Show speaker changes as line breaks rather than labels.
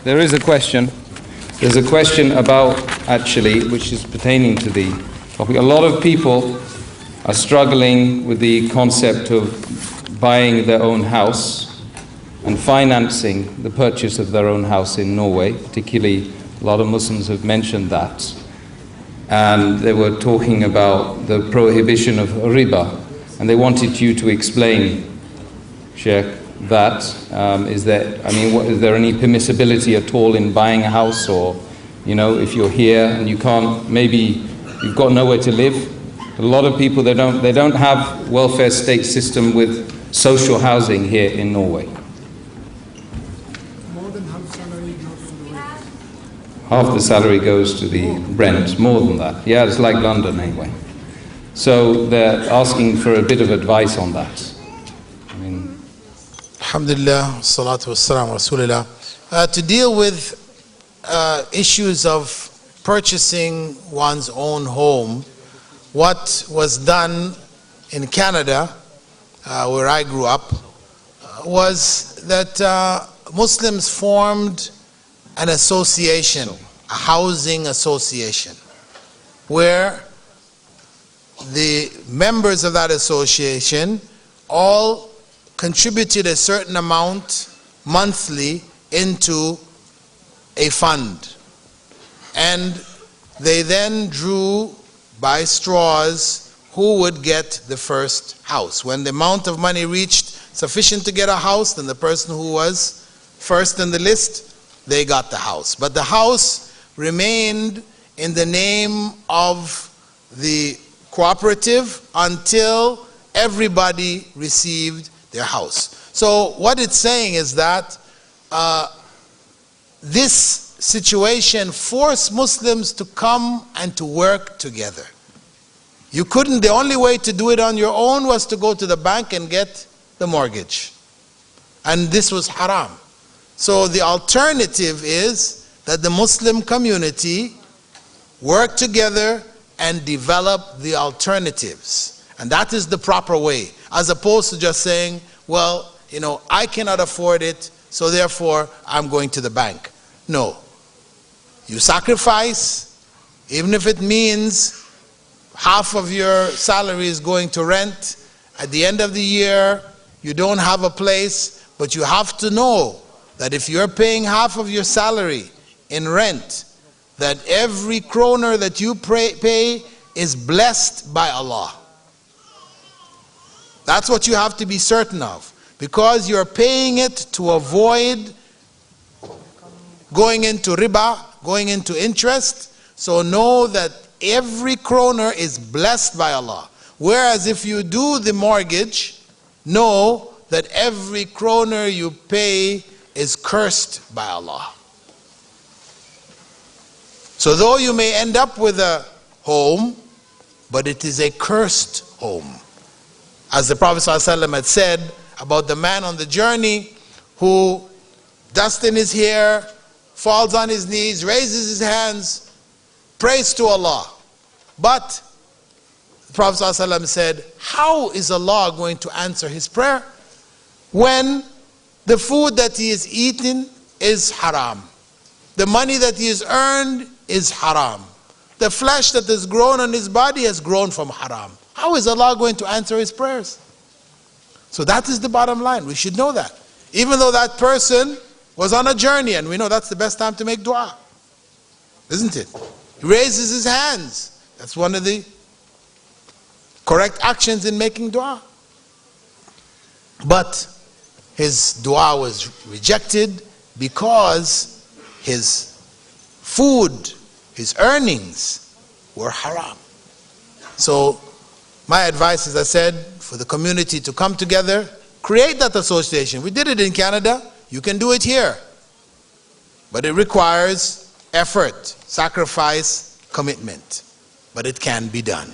there is a question. There's a question about, actually, which is pertaining to the topic. A lot of people are struggling with the concept of buying their own house and financing the purchase of their own house in Norway. Particularly, a lot of Muslims have mentioned that. And they were talking about the prohibition of riba. And they wanted you to explain, Sheikh, that. Is there any permissibility at all in buying a house? Or, if you're here and you can't, maybe you've got nowhere to live. A lot of people, they don't have welfare state system with social housing here in Norway.
More than half salary goes to the rent.
Half the salary goes to the rent, more than that. Yeah, it's like London anyway. So they're asking for a bit of advice on that.
Alhamdulillah, salatu wassalam, Rasulullah. To deal with issues of purchasing one's own home, what was done in Canada, where I grew up, was that Muslims formed an association, a housing association, where the members of that association all contributed a certain amount monthly into a fund. And they then drew by straws who would get the first house. When the amount of money reached sufficient to get a house, then the person who was first in the list, they got the house. But the house remained in the name of the cooperative until everybody received their house. So what it's saying is that this situation forced Muslims to come and to work together. You couldn't, the only way to do it on your own was to go to the bank and get the mortgage. And this was haram. So the alternative is that the Muslim community work together and develop the alternatives. And that is the proper way, as opposed to just saying, well, I cannot afford it, so therefore I'm going to the bank. No. You sacrifice, even if it means half of your salary is going to rent. At the end of the year, you don't have a place, but you have to know that if you're paying half of your salary in rent, that every kroner that you pay is blessed by Allah. That's what you have to be certain of, because you're paying it to avoid going into riba, going into interest. So know that every kroner is blessed by Allah. Whereas if you do the mortgage, know that every kroner you pay is cursed by Allah. So though you may end up with a home, but it is a cursed home. As the Prophet ﷺ had said about the man on the journey who dust in his hair, falls on his knees, raises his hands, prays to Allah. But the Prophet ﷺ said, how is Allah going to answer his prayer when the food that he is eating is haram? The money that he has earned is haram. The flesh that has grown on his body has grown from haram. How is Allah going to answer his prayers? So that is the bottom line. We should know that. Even though that person was on a journey, and we know that's the best time to make dua, isn't it? He raises his hands. That's one of the correct actions in making dua. But his dua was rejected because his food, his earnings were haram. So my advice, as I said, for the community to come together, create that association. We did it in Canada. You can do it here. But it requires effort, sacrifice, commitment. But it can be done.